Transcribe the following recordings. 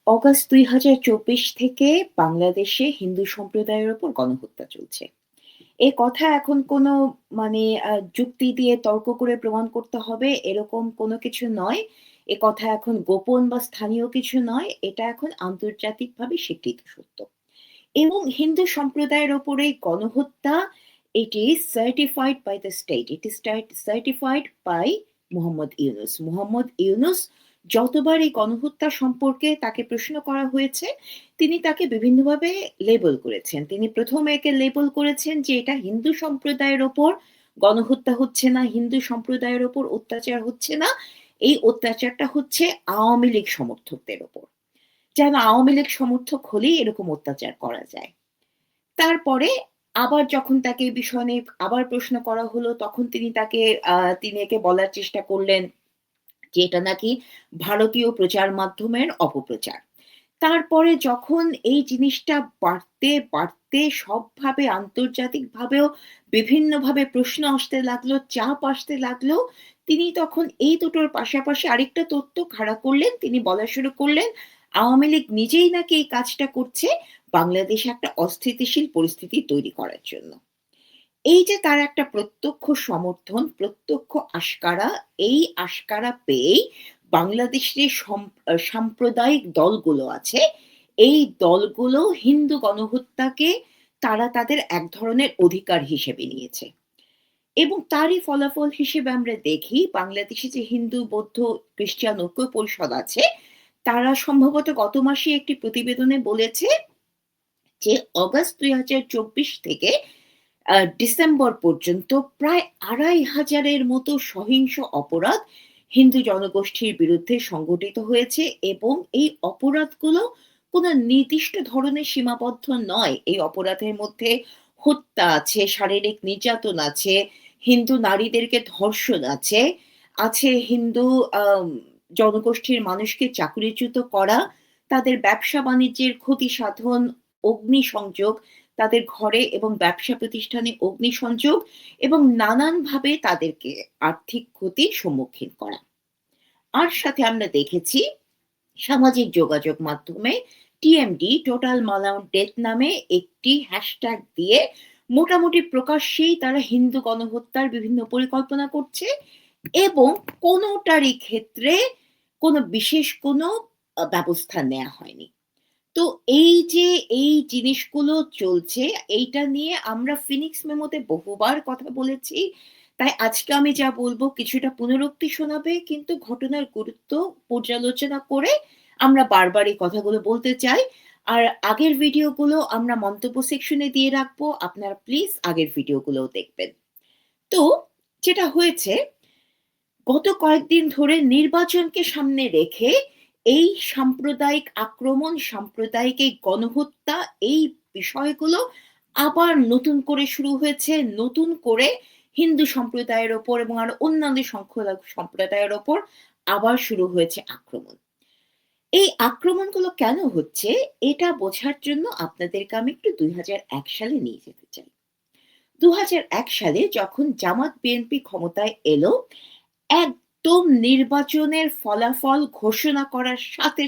August ২০২৪ থেকে বাংলাদেশে হিন্দু সম্প্রদায়ের উপর গণহত্যা চলছে। এ কথা এখন কোনো মানে যুক্তি দিয়ে তর্ক করে প্রমাণ করতে হবে এরকম কোনো কিছু নয়। এ কথা এখন গোপন বা স্থানীয় কিছু নয়। এটা এখন আন্তর্জাতিকভাবে স্বীকৃত সত্য। এবং হিন্দু সম্প্রদায়ের উপর এই গণহত্যা it is certified by the state. It is certified by Mohammad Yunus. Mohammad Yunus যতবার এই গণহত্যা সম্পর্কে তাকে প্রশ্ন করা হয়েছে, তিনি তাকে বিভিন্নভাবে লেবেল করেছেন। তিনি ১ম একে লেবেল করেছেন যে এটা হিন্দু সম্প্রদায়ের ওপর গণহত্যা হচ্ছে না, হিন্দু সম্প্রদায়ের ওপর অত্যাচার হচ্ছে না। এই অত্যাচারটা হচ্ছে আওয়ামী লীগ সমর্থকদের ওপর। যেন আওয়ামী লীগ সমর্থক হলেই এরকম অত্যাচার করা যায়। তারপরে আবার যখন তাকে এই বিষয় নিয়ে আবার প্রশ্ন করা হলো, তখন তিনি একে বলার চেষ্টা করলেন যে এটা নাকি ভারতীয় প্রচার মাধ্যমের অপপ্রচার। তারপরে যখন এই জিনিসটা বাড়তে সবভাবে আন্তর্জাতিকভাবেও বিভিন্নভাবে প্রশ্ন আসতে লাগলো, চাপ আসতে লাগলো, তিনি তখন এই দুটোর পাশাপাশি আরেকটা তথ্য খাড়া করলেন। তিনি বলা শুরু করলেন, আওয়ামী লীগ নিজেই নাকি এই কাজটা করছে বাংলাদেশে একটা অস্থিতিশীল পরিস্থিতি তৈরি করার জন্য। এই যে তার একটা প্রত্যক্ষ সমর্থন, প্রত্যক্ষ আশকারা, এই আশকারা পেয়েই বাংলাদেশের যে সাম্প্রদায়িক দলগুলো আছে, এই দলগুলো হিন্দু গণহত্যাকে তারা তাদের এক ধরনের অধিকার হিসেবে নিয়েছে। এবং তারই ফলাফল হিসেবে আমরা দেখি বাংলাদেশে যে হিন্দু, বৌদ্ধ, খ্রিস্টান ঐক্য পরিষদ আছে, তারা সম্ভবত গত মাসে একটি প্রতিবেদনে বলেছে যে অগাস্ট ২০২৪ থেকে ডিসেম্বর পর্যন্ত প্রায় ২৫০০ এর মতো সহিংস অপরাধ হিন্দু জনগোষ্ঠীর বিরুদ্ধে সংঘটিত হয়েছে এবং এই অপরাধগুলো কোনো নির্দিষ্ট ধরনের সীমাবদ্ধ নয়। এই অপরাধের মধ্যে হত্যা আছে, শারীরিক নির্যাতন আছে, হিন্দু নারীদেরকে ধর্ষণ আছে, আছে হিন্দু আম জনগোষ্ঠীর মানুষকে চাকরিচ্যুত করা, তাদের ব্যবসা-বাণিজ্যের ক্ষতি সাধন, অগ্নিসংযোগ, তাদের ঘরে এবং ব্যবসা প্রতিষ্ঠানে অগ্নিসংযোগ এবং নানানভাবে তাদেরকে আর্থিক ক্ষতির সম্মুখীন করা। আর সাথে আমরা দেখেছি সামাজিক যোগাযোগ মাধ্যমে টিএমডি টোটাল মালাউন ডেথ নামে একটি হ্যাশট্যাগ দিয়ে মোটামুটি প্রকাশ্যেই তারা হিন্দু গণহত্যার বিভিন্ন পরিকল্পনা করছে এবং কোনোটারই ক্ষেত্রে কোনো বিশেষ কোনো ব্যবস্থা নেয়া হয়নি। তো এই যে এই জিনিসগুলো চলছে, এইটা নিয়ে আমরা ফিনিক্স মেমোতে বহুবার কথা বলেছি। তাই আজকে আমি যা বলবো কিছুটা পুনরুক্তি শোনাবে, কিন্তু ঘটনার গুরুত্ব পর্যালোচনা করে আমরা বারবার এই কথাগুলো বলতে চাই। আর আগের ভিডিওগুলো আমরা মন্তব্য সেকশনে দিয়ে রাখবো। আপনারা প্লিজ আগের ভিডিওগুলোও দেখবেন। তো যেটা হয়েছে গত কয়েকদিন ধরে নির্বাচনকে সামনে রেখে এই সাম্প্রদায়িক আক্রমণ, সাম্প্রদায়িক এই গণহত্যা, এই বিষয়গুলো আবার নতুন করে শুরু হয়েছে। নতুন করে হিন্দু সম্প্রদায়ের ওপর এবং আরো অন্যান্য সংখ্যালঘু সম্প্রদায়ের ওপর আবার শুরু হয়েছে আক্রমণ। এই আক্রমণগুলো কেন হচ্ছে এটা বোঝার জন্য আপনাদেরকে আমি একটু ২০০১ সালে নিয়ে যেতে চাই। ২০০১ সালে যখন জামাত-বিএনপি ক্ষমতায় এলো, একদম নির্বাচনের ফলাফল ঘোষণা করার সাথে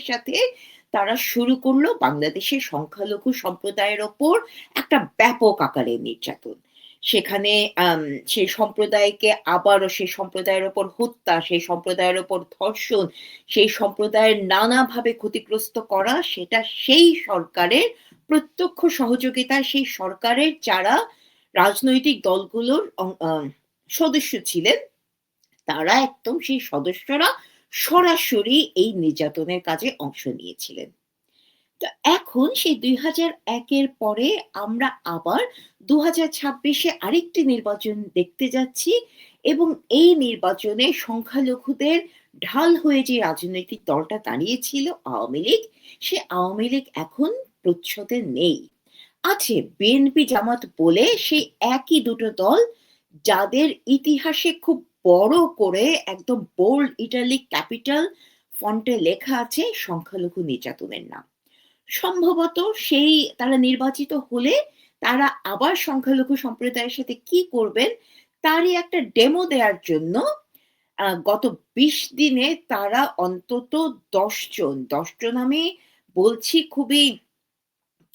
তারা শুরু করলো বাংলাদেশের সংখ্যালঘু সম্প্রদায়ের ওপর একটা ব্যাপক আকারের নির্যাতন। সেখানে আম সেই সম্প্রদায়কে আবারও সেই সম্প্রদায়ের ওপর হত্যা, সেই সম্প্রদায়ের ওপর ধর্ষণ, সেই সম্প্রদায়ের নানাভাবে ক্ষতিগ্রস্ত করা, সেটা সেই সরকারের প্রত্যক্ষ সহযোগিতায় সেই সরকারের যারা রাজনৈতিক দলগুলোর সদস্য ছিলেন, তারা একদম সেই সদস্যরা সরাসরি এই নির্যাতনের কাজে অংশ নিয়েছিলেন। তো এখন সেই ২০০১ এর পরে আমরা আবার ২০২৬ এ আরেকটি নির্বাচন দেখতে যাচ্ছি এবং এই নির্বাচনে সংখ্যালঘুদের ঢাল হয়ে যে রাজনৈতিক দলটা দাঁড়িয়েছিল আওয়ামী লীগ, সে আওয়ামী লীগ এখন প্রচ্ছদে নেই। আছে বিএনপি জামাত বলে সেই একই দুটো দল, যাদের ইতিহাসে খুব বড় করে একদম বোল্ড ইটালিক ক্যাপিটাল ফন্টে লেখা আছে সংখ্যালঘু নির্যাতনের নাম। সম্ভবত সেই তারা নির্বাচিত হলে তারা আবার সংখ্যালঘু সম্প্রদায়ের সাথে কি করবেন তারই একটা ডেমো দেওয়ার জন্য গত ২০ দিনে তারা অন্তত ১০ জন আমি বলছি খুবই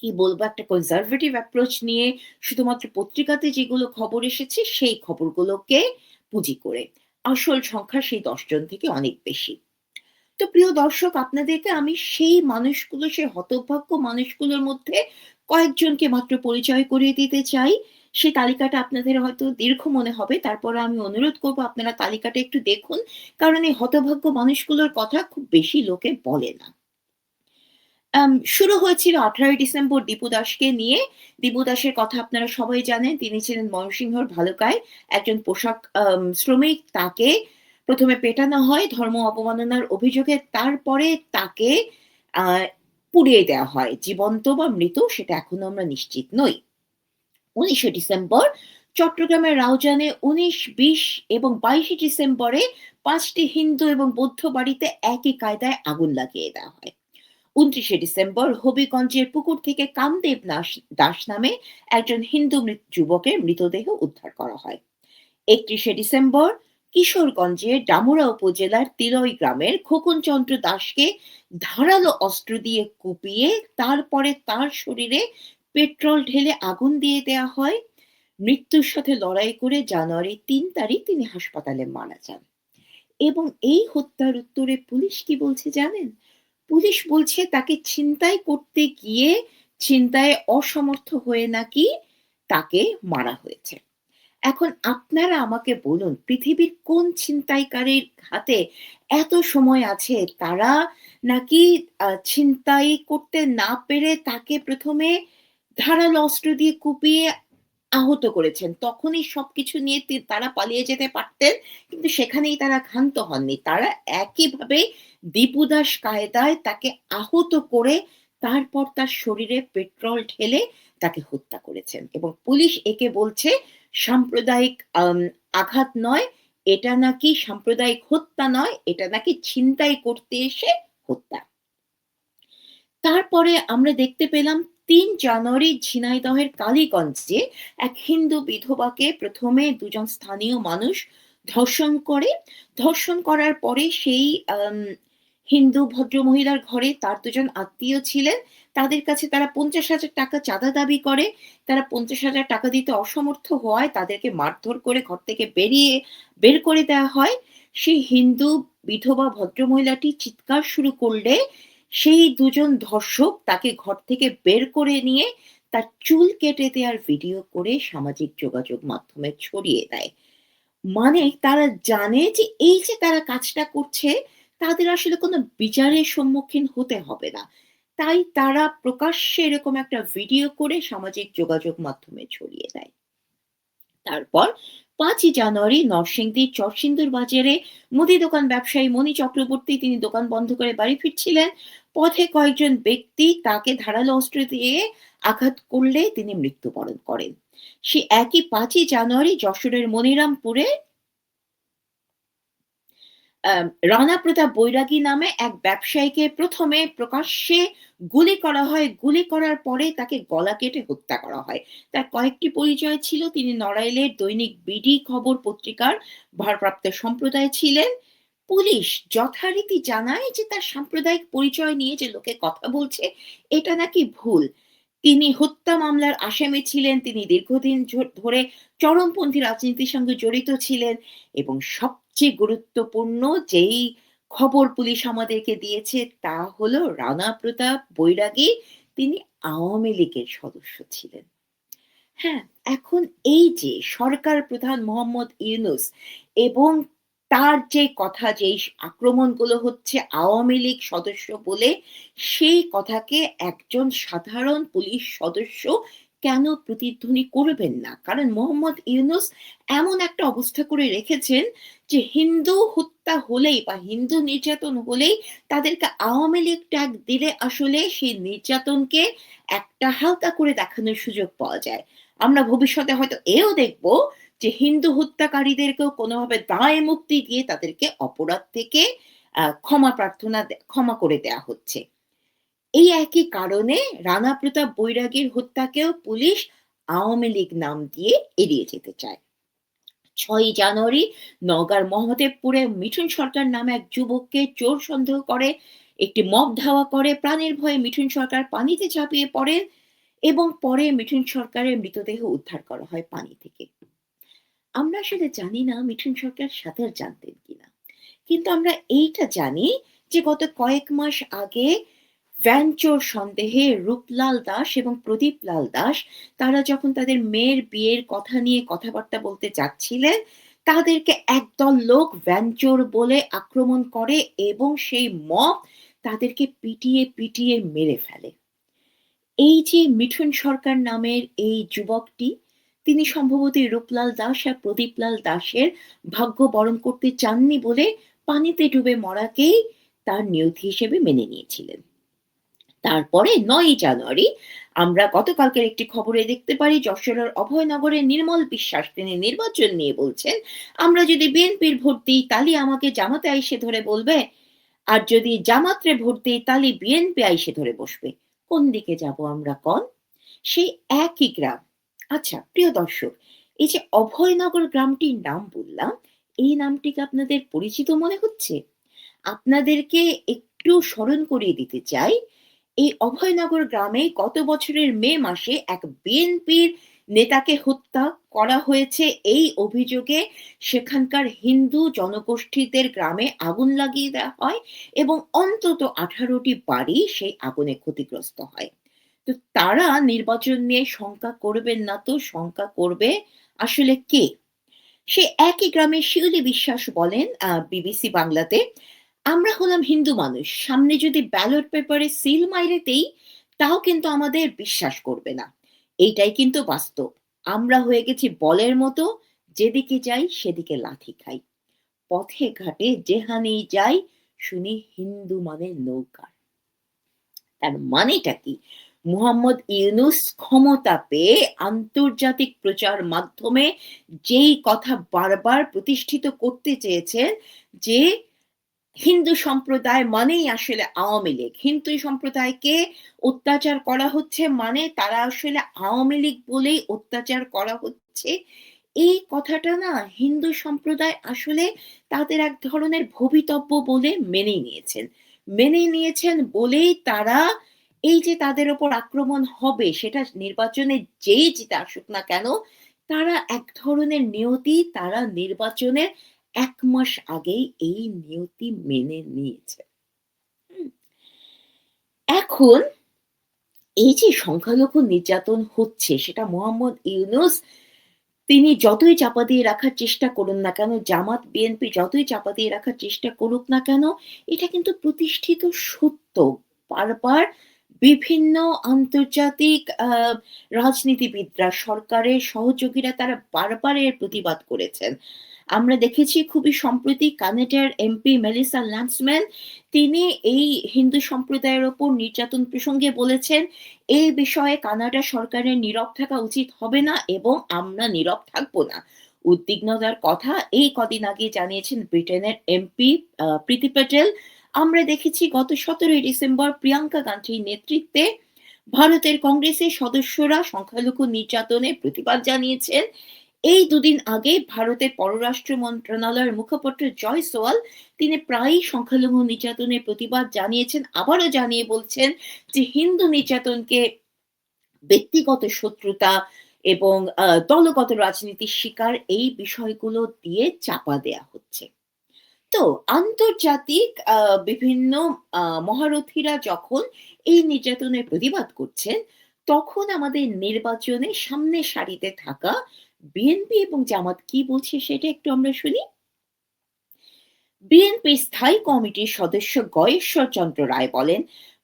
কি বলবো একটা কনজারভেটিভ অ্যাপ্রোচ নিয়ে শুধুমাত্র পত্রিকাতে যেগুলো খবর এসেছে সেই খবরগুলোকে পুঁজি করে। আসল সংখ্যা সেই ১০ জন থেকে অনেক বেশি। তো প্রিয় দর্শক আপনাদেরকে আমি সেই মানুষগুলো, সেই হতভাগ্য মানুষগুলোর মধ্যে কয়েকজনকে মাত্র পরিচয় করিয়ে দিতে চাই। সেই তালিকাটা আপনাদের হয়তো দীর্ঘ মনে হবে। তারপরে আমি অনুরোধ করব আপনারা তালিকাটা একটু দেখুন। কারণ এই হতভাগ্য মানুষগুলোর কথা খুব বেশি লোকে বলে না। শুরু হয়েছিল ১৮ই ডিসেম্বর দীপু দাসকে নিয়ে। দীপু দাসের কথা আপনারা সবাই জানেন। তিনি ছিলেন ময়মনসিংহের ভালুকায় একজন পোশাক শ্রমিক। তাকে ১ম এ পেটানো হয় ধর্ম অবমাননার অভিযোগে। তারপরে তাকে আ পুড়িয়ে দেওয়া হয়। জীবন্ত বা মৃত সেটা এখনো আমরা নিশ্চিত নই। ১৯শে ডিসেম্বর চট্টগ্রামের রাউজানে ১৯, ২০ এবং ২২শে ডিসেম্বরে ৫ টি হিন্দু এবং বৌদ্ধ বাড়িতে একই কায়দায় আগুন লাগিয়ে দেওয়া হয়। ২৯শে ডিসেম্বর হবিগঞ্জের পুকুর থেকে কামদেব দাস নামে একজন হিন্দু যুবকের মৃতদেহ উদ্ধার করা হয়। ৩১শে ডিসেম্বর কিশোরগঞ্জের ডামুরা উপজেলার তিলই গ্রামের খোকনচন্দ্র দাসকে ধারালো অস্ত্র দিয়ে কুপিয়ে তারপরে তার শরীরে পেট্রোল ঢেলে আগুন দিয়ে দেয়া হয়। মৃত্যুর সাথে লড়াই করে জানুয়ারির ৩ তারিখ তিনি হাসপাতালে মারা যান। এবং এই হত্যার উত্তরে পুলিশ কি বলছে জানেন? পুলিশ বলছে তাকে ছিনতাই করতে গিয়ে ছিনতাইয়ে অসমর্থ হয়ে নাকি তাকে মারা হয়েছে। এখন আপনারা আমাকে বলুন পৃথিবীর কোন ছিনতাইকারীর হাতে এত সময় আছে তারা নাকি ছিনতাই করতে না পেরে তাকে ১ম এ ধারালো অস্ত্র দিয়ে কুপিয়ে আহত করেছেন। তখনই সবকিছু নিয়ে তারা পালিয়ে যেতে পারতেন। কিন্তু সেখানেই তারা ক্ষান্ত হননি। তারা একইভাবে দীপু দাস কায়দায় তাকে আহত করে তারপর তার শরীরে পেট্রোল ঢেলে তাকে হত্যা করেছেন। এবং পুলিশ একে বলছে সাম্প্রদায়িক আঘাত নয়, এটা নাকি সাম্প্রদায়িক হত্যা নয়, এটা নাকি ছিনতাই করতে এসে হত্যা। তারপরে আমরা দেখতে পেলাম ৩ জানুয়ারি ঝিনাইদহের কালীগঞ্জে এক হিন্দু বিধবাকে ১ম এ ২ জন স্থানীয় মানুষ ধর্ষণ করে। ধর্ষণ করার পরে সেই হিন্দু ভদ্রমহিলার ঘরে তার ২ জন আত্মীয় ছিলেন। তাদের কাছে তারা ৳৫০,০০০ চাঁদা দাবি করে। তারা ৳৫০,০০০ দিতে অসমর্থ হওয়ায় তাদেরকে মারধর করে ঘর থেকে বের করে দেয়া হয়। সেই হিন্দু বিধবা ভদ্রমহিলাটি চিৎকার শুরু করলে সেই ২ জন ধর্ষক তাকে ঘর থেকে বের করে নিয়ে তার চুল কেটে দেয়ার ভিডিও করে সামাজিক যোগাযোগ মাধ্যমে ছড়িয়ে দেয়। মানে তারা জানে যে এই যে তারা কাজটা করছে তাদের আসলে কোনো বিচারের সম্মুখীন হতে হবে না। তাই তারা প্রকাশ্যে এরকম একটা ভিডিও করে সামাজিক যোগাযোগ মাধ্যমে ছড়িয়ে দেয়। তারপর ৫ই জানুয়ারি নরসিংদীর চরসিন্দুর বাজারে মুদি দোকান ব্যবসায়ী মণি চক্রবর্তী তিনি দোকান বন্ধ করে বাড়ি ফিরছিলেন। পথে কয়েকজন ব্যক্তি তাকে ধারালো অস্ত্র দিয়ে আঘাত করলে তিনি মৃত্যুবরণ করেন। সে একই ৫ই জানুয়ারি যশোরের মনিরামপুরে রানা প্রতাপ বৈরাগী নামে এক ব্যবসায়ীকে ১ম এ প্রকাশ্যে গুলি করা হয়। গুলি করার পরে তাকে গলা কেটে হত্যা করা হয়। তার কয়েকটি পরিচয় ছিল। তিনি নড়াইলের দৈনিক বিডি খবর পত্রিকার ভারপ্রাপ্ত সম্পাদক ছিলেন। পুলিশ যথারীতি জানায় যে তার সাম্প্রদায়িক পরিচয় নিয়ে যে লোকে কথা বলছে এটা নাকি ভুল। তিনি হত্যা মামলার আসামি ছিলেন। তিনি দীর্ঘদিন ধরে চরমপন্থী রাজনীতির সঙ্গে জড়িত ছিলেন এবং সবচেয়ে গুরুত্বপূর্ণ যেই খবর পুলিশ আমাদেরকে দিয়েছে তা হলো রানা প্রতাপ বৈরাগী তিনি আওয়ামী লীগের সদস্য ছিলেন। হ্যাঁ, এখন এই যে সরকার প্রধান মোহাম্মদ ইউনূস এবং তার যে কথা যেই আক্রমণগুলো হচ্ছে আওয়ামী লীগ সদস্য বলে, সেই কথাকে একজন সাধারণ পুলিশ সদস্য কেন প্রতিধ্বনি করবেন না? কারণ মোহাম্মদ ইউনূস এমন একটা অবস্থা করে রেখেছেন যে হিন্দু হত্যা হলেই বা হিন্দু নির্যাতন হলেই তাদেরকে আওয়ামী লীগ ট্যাগ দিলে আসলে সেই নির্যাতনকে একটা হালকা করে দেখানোর সুযোগ পাওয়া যায়। আমরা ভবিষ্যতে হয়তো এও দেখব যে হিন্দু হত্যাকারীদেরকেও কোনোভাবে দায় মুক্তি দিয়ে তাদেরকে অপরাধ থেকে ক্ষমা করে দেয়া হচ্ছে। এই একই কারণে রানা প্রতাপ বৈরাগীর হত্যাকেও পুলিশ আওয়ামী লীগ নাম দিয়ে এড়িয়ে যেতে চায়। ৬ই জানুয়ারি নওগাঁর মহদেবপুরে মিঠুন সরকার নামে এক যুবককে চোর সন্দেহ করে একটি মব ধাওয়া করে প্রাণের ভয়ে মিঠুন সরকার পানিতে ঝাঁপিয়ে পড়েন এবং পরে মিঠুন সরকারের মৃতদেহ উদ্ধার করা হয় পানি থেকে। আমরা আসলে জানি না মিঠুন সরকার সাঁতার জানতেন কিনা, কিন্তু আমরা এইটা জানি যে গত কয়েক মাস আগে ভ্যানচোর সন্দেহে রূপলাল দাস এবং প্রদীপ লাল দাস তারা যখন তাদের মেয়ের বিয়ের কথা নিয়ে কথাবার্তা বলতে যাচ্ছিলেন, তাদেরকে একদল লোক ভ্যানচোর বলে আক্রমণ করে এবং সেই মব তাদেরকে পিটিয়ে পিটিয়ে মেরে ফেলে। এই যে মিঠুন সরকার নামের এই যুবকটি, তিনি সম্ভবত এই রূপলাল দাস আর প্রদীপলাল দাসের ভাগ্য বরণ করতে চাননি বলে পানিতে ডুবে মরাকেই তার নিয়তি হিসেবে মেনে নিয়েছিলেন। তারপরে ৯ই জানুয়ারি আমরা গতকালকের একটি খবরে দেখতে পারি যশোরের অভয়নগরের নির্মল বিশ্বাস তিনি নির্বাচন নিয়ে বলছেন, আমরা যদি বিএনপির ভোট দিই তাহলে আমাকে জামাতে আইসে ধরে বলবে, আর যদি জামাতরে ভোট দিই তাহলে বিএনপি আইসে ধরে বসবে। কোন দিকে যাব আমরা কন? সেই একই গ্রাম। আচ্ছা প্রিয় দর্শক, এই যে অভয়নগর গ্রামটির নাম বললাম, এই নামটি কি আপনাদের পরিচিত মনে হচ্ছে? আপনাদেরকে একটু স্মরণ করিয়ে দিতে চাই, এই অভয়নগর গ্রামে গত বছরের মে মাসে এক বিএনপির নেতাকে হত্যা করা হয়েছে এই অভিযোগে সেখানকার হিন্দু জনগোষ্ঠীদের গ্রামে আগুন লাগিয়ে দেওয়া হয় এবং অন্তত 18টি বাড়ি সেই আগুনে ক্ষতিগ্রস্ত হয়। তো তারা নির্বাচন নিয়ে শঙ্কা করবেন না তো শঙ্কা করবে আসলে কে? সে একই গ্রামের শিউলি বিশ্বাস বলেন বিবিসি বাংলাতে, আমরা হলাম হিন্দু মানুষ, সামনে যদি ব্যালট পেপারে সিল মাইরে দেই তাও কিন্তু আমাদের বিশ্বাস করবে না। এইটাই কিন্তু বাস্তব। আমরা হয়ে গেছি বলের মতো, যেদিকে যাই সেদিকে লাথি খাই। পথে ঘাটে যেখানেই যাই শুনি হিন্দু মানে নৌকা। তার মানেটা কি? মুহাম্মদ ইউনূস ক্ষমতা পেয়ে আন্তর্জাতিক প্রচার মাধ্যমে যেই কথা বারবার প্রতিষ্ঠিত করতে চেয়েছেন যে হিন্দু সম্প্রদায় মানেই আসলে আওয়ামী লীগ। হিন্দু সম্প্রদায়কে অত্যাচার করা হচ্ছে মানে তারা আসলে আওয়ামী লীগ বলেই অত্যাচার করা হচ্ছে। এই কথাটা না হিন্দু সম্প্রদায় আসলে তাদের এক ধরনের ভবিতব্য বলে মেনে নিয়েছেন। মেনে নিয়েছেন বলেই তারা এই যে তাদের উপর আক্রমণ হবে সেটা নির্বাচনে যেই জিতে আসুক না কেন, তারা এক ধরনের নিয়তি তারা নির্বাচনের ১ মাস আগেই এই নিয়তি মেনে নিয়েছে। হুম? এখন এই যে সংখ্যালঘু নির্যাতন হচ্ছে সেটা মোহাম্মদ ইউনূস তিনি যতই চাপা দিয়ে রাখার চেষ্টা করুন না কেন, জামাত বিএনপি যতই চাপা দিয়ে রাখার চেষ্টা করুক না কেন, এটা কিন্তু প্রতিষ্ঠিত সত্য। বারবার বিভিন্ন আন্তর্জাতিক রাজনীতিবিদরা, সরকারের সহযোগীরা তারা বারবার এর প্রতিবাদ করেছেন। আমরা দেখেছি খুবই সম্প্রতি কানাডার এমপি মেলিসা ল্যান্সম্যান তিনি এই হিন্দু সম্প্রদায়ের উপর নির্যাতন প্রসঙ্গে বলেছেন, এই বিষয়ে কানাডা সরকারের নীরব থাকা উচিত হবে না এবং আমরা নীরব থাকব না। উদ্বিগ্নতার কথা এই কদিন আগে জানিয়েছেন ব্রিটেনের এমপি প্রীতি প্যাটেল। আমরা দেখেছি গত ১৭ই ডিসেম্বর প্রিয়াঙ্কা গান্ধীর নেতৃত্বে ভারতের কংগ্রেসের সদস্যরা সংখ্যালঘু নির্যাতনের প্রতিবাদ জানিয়েছেন। এই দুদিন আগে ভারতের পররাষ্ট্র মন্ত্রণালয়ের মুখপাত্র জয় সোয়াল তিনি প্রায়ই সংখ্যালঘু নির্যাতনের প্রতিবাদ জানিয়েছেন, আবারও জানিয়ে বলছেন যে হিন্দু নির্যাতনকে ব্যক্তিগত শত্রুতা এবং দলগত রাজনীতির শিকার এই বিষয়গুলো দিয়ে চাপা দেয়া হচ্ছে। তো আন্তর্জাতিক বিভিন্ন মহারথীরা যখন এই নির্যাতনের প্রতিবাদ করছেন, তখন আমাদের নির্বাচনে সামনের সারিতে থাকা বিএনপি এবং জামাত কি বলছে সেটা একটু আমরা শুনি। বিএনপির স্থায়ী কমিটির সদস্য গয়েশ্বর চন্দ্র রায় বলেন,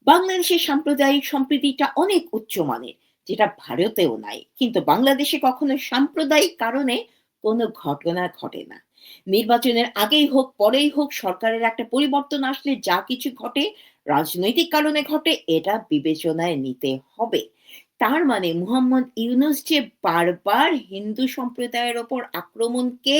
বাংলাদেশের সাম্প্রদায়িক সম্প্রীতিটা অনেক উচ্চমানের, যেটা ভারতেও নাই। কিন্তু বাংলাদেশে কখনো সাম্প্রদায়িক কারণে কোনো ঘটনা ঘটে না। নির্বাচনের আগেই হোক পরেই হোক সরকারের একটা পরিবর্তন আসলে যা কিছু ঘটে রাজনৈতিক কারণে ঘটে, এটা বিবেচনায় নিতে হবে। তার মানে মুহাম্মদ ইউনূস যে বারবার হিন্দু সম্প্রদায়ের ওপর আক্রমণকে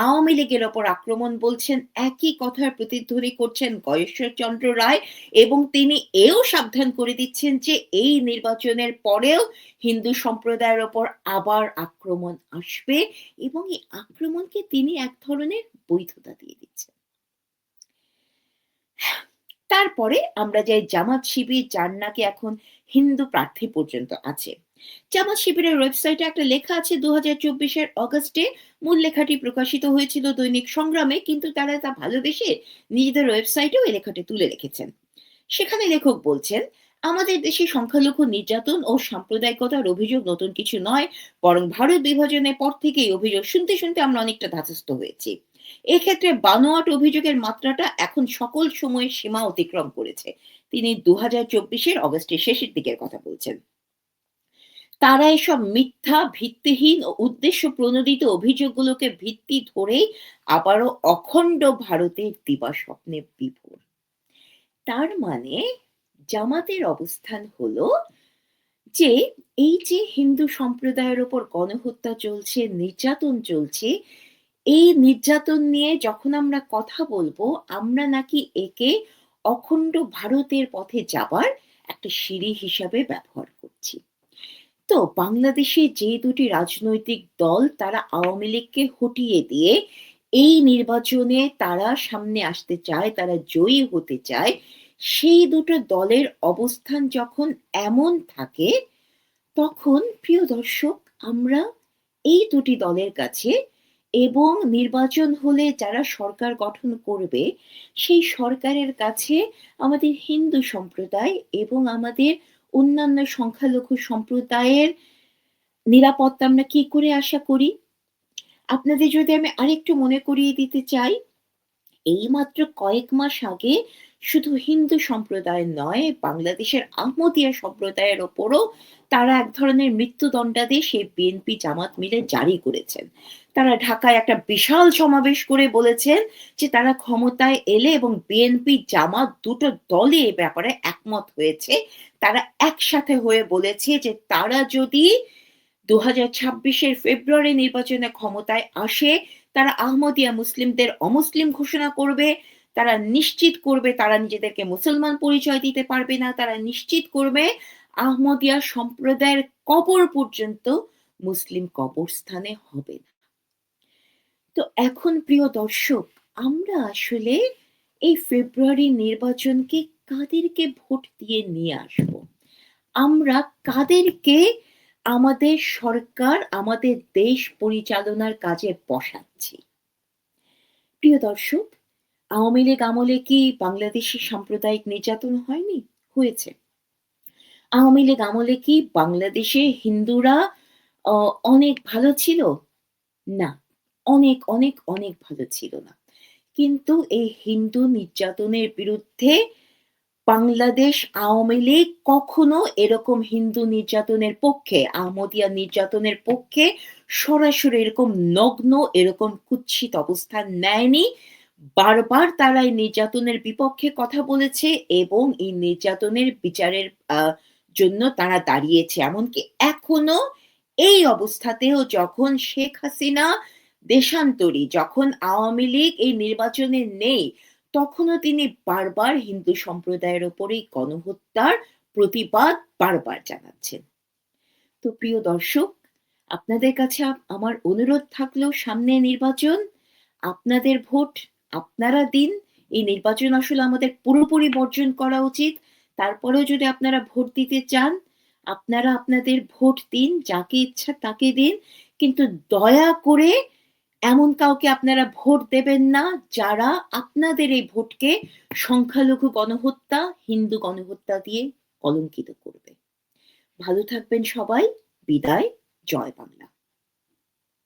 আওয়ামী লীগের ওপর আক্রমণ বলছেন, একই কথার প্রতিধ্বনি করছেন গয়েশ্বরচন্দ্র রায় এবং তিনি এও সাবধান করে দিচ্ছেন যে এই নির্বাচনের পরেও হিন্দু সম্প্রদায়ের ওপর আবার আক্রমণ আসবে এবং এই আক্রমণকে তিনি এক ধরনের বৈধতা দিয়ে দিচ্ছেন। তারপরে আমরা যাই জামাত শিবির, যার নাকি এখন হিন্দু প্রার্থী পর্যন্ত আছে। জামাত শিবিরের ওয়েবসাইটে একটা লেখা আছে ২০২৪ অগাস্টে মূল লেখাটি প্রকাশিত হয়েছিল দৈনিক সংগ্রামে, কিন্তু তারা তা ভালোবেসে নিজেদের ওয়েবসাইটেও এই লেখাটি তুলে রেখেছেন। সেখানে লেখক বলছেন, আমাদের দেশে সংখ্যালঘু নির্যাতন ও সাম্প্রদায়িকতার অভিযোগ নতুন কিছু নয়, বরং ভারত বিভাজনের পর থেকে এই অভিযোগ শুনতে শুনতে আমরা অনেকটা ধাতস্থ হয়েছি। এক্ষেত্রে বানোয়াট অভিযোগের মাত্রাটা এখন সকল সময়ের সীমা অতিক্রম করেছে। তিনি ২০২৪ অগাস্টের শেষের দিকের কথা বলছেন। তারা এসব মিথ্যা, ভিত্তিহীন ও উদ্দেশ্য প্রণোদিত অভিযোগগুলোকে ভিত্তি ধরেই আবারও অখণ্ড ভারতের দিবাস্বপ্নে বিভোর। তার মানে জামাতের অবস্থান হলো যে, এই যে হিন্দু সম্প্রদায়ের উপর গণহত্যা চলছে, নির্যাতন চলছে, এই নির্যাতন নিয়ে যখন আমরা কথা বলবো, আমরা নাকি একে অখণ্ড ভারতের পথে যাবার একটা সিঁড়ি হিসাবে ব্যবহার করছি। তো বাংলাদেশে যে দুটি রাজনৈতিক দল তারা আওয়ামী লীগকে হটিয়ে দিয়ে এই নির্বাচনে তারা সামনে আসতে চায়, তারা জয়ী হতে চায়, সেই দুটো দলের অবস্থান যখন এমন থাকে, তখন প্রিয় দর্শক, আমরা এই দুটি দলের কাছে এবং নির্বাচন হলে যারা সরকার গঠন করবে সেই সরকারের কাছে আমাদের হিন্দু সম্প্রদায় এবং আমাদের অন্যান্য সংখ্যালঘু সম্প্রদায়ের নিরাপত্তা আমরা কি করে আশা করি? আপনাদের যদি আমি আরেকটু মনে করিয়ে দিতে চাই, এইমাত্র কয়েক মাস আগে শুধু হিন্দু সম্প্রদায় নয়, বাংলাদেশের আহমদিয়া সম্প্রদায়ের ওপরও তারা এক ধরনের মৃত্যুদণ্ডাদেশ এই বিএনপি জামাত মিলে জারি করেছেন। তারা ঢাকায় একটা বিশাল সমাবেশ করে বলেছেন যে তারা ক্ষমতায় এলে, এবং বিএনপি জামাত দুটো দলই এ ব্যাপারে একমত হয়েছে। তারা একসাথে হয়ে বলেছে যে তারা যদি ২০২৬ ফেব্রুয়ারি নির্বাচনে ক্ষমতায় আসে, তারা আহমদিয়া মুসলিমদের অমুসলিম ঘোষণা করবে। তারা নিশ্চিত করবে তারা নিজেদেরকে মুসলমান পরিচয় দিতে পারবে না। তারা নিশ্চিত করবে আহমদিয়া সম্প্রদায়ের কবর পর্যন্ত মুসলিম কবরস্থানে হবে না। তো এখন প্রিয় দর্শক, আমরা আসলে এই ফেব্রুয়ারি নির্বাচনকে কাদেরকে ভোট দিয়ে নিয়ে আসব? আমরা কাদেরকে আমাদের সরকার, আমাদের দেশ পরিচালনার কাজে বসাচ্ছি? প্রিয় দর্শক, আওয়ামী লীগ আমলে কি বাংলাদেশে সাম্প্রদায়িক নির্যাতন হয়নি? হয়েছে। আওয়ামী লীগ আমলে কি বাংলাদেশে হিন্দুরা অ অনেক ভালো ছিল? না। অনেক, অনেক, অনেক ভালো ছিল না। কিন্তু এই হিন্দু নির্যাতনের বিরুদ্ধে বাংলাদেশ আওয়ামী লীগ কখনো এরকম হিন্দু নির্যাতনের পক্ষে, আহমদিয়া নির্যাতনের পক্ষে সরাসরি এরকম নগ্ন, এরকম কুৎসিত অবস্থান নেয়নি। বারবার তারা এই নির্যাতনের বিপক্ষে কথা বলেছে এবং এই নির্যাতনের বিচারের জন্য তারা দাঁড়িয়েছে। এমনকি এখনো এই অবস্থাতেও যখন শেখ হাসিনা দেশান্তরী, যখন আওয়ামী লীগ এই নির্বাচনে নেই, তখনও তিনি বারবার হিন্দু সম্প্রদায়ের উপরেই গণহত্যার প্রতিবাদ বারবার জানাচ্ছেন। তো প্রিয় দর্শক, আপনাদের কাছে আমার অনুরোধ থাকলো, সামনে নির্বাচন, আপনাদের ভোট আপনারা দিন। এই নির্বাচন আসলে আমাদের পুরোপুরি বর্জন করা উচিত। তারপরেও যদি আপনারা ভোট দিতে চান, আপনারা আপনাদের ভোট দিন, যাকে ইচ্ছা তাকে দিন। কিন্তু দয়া করে এমন কাউকে আপনারা ভোট দেবেন না যারা আপনাদের এই ভোটকে সংখ্যালঘু গণহত্যা, হিন্দু গণহত্যা দিয়ে কলঙ্কিত করবে। ভালো থাকবেন সবাই। বিদায়। জয় বাংলা।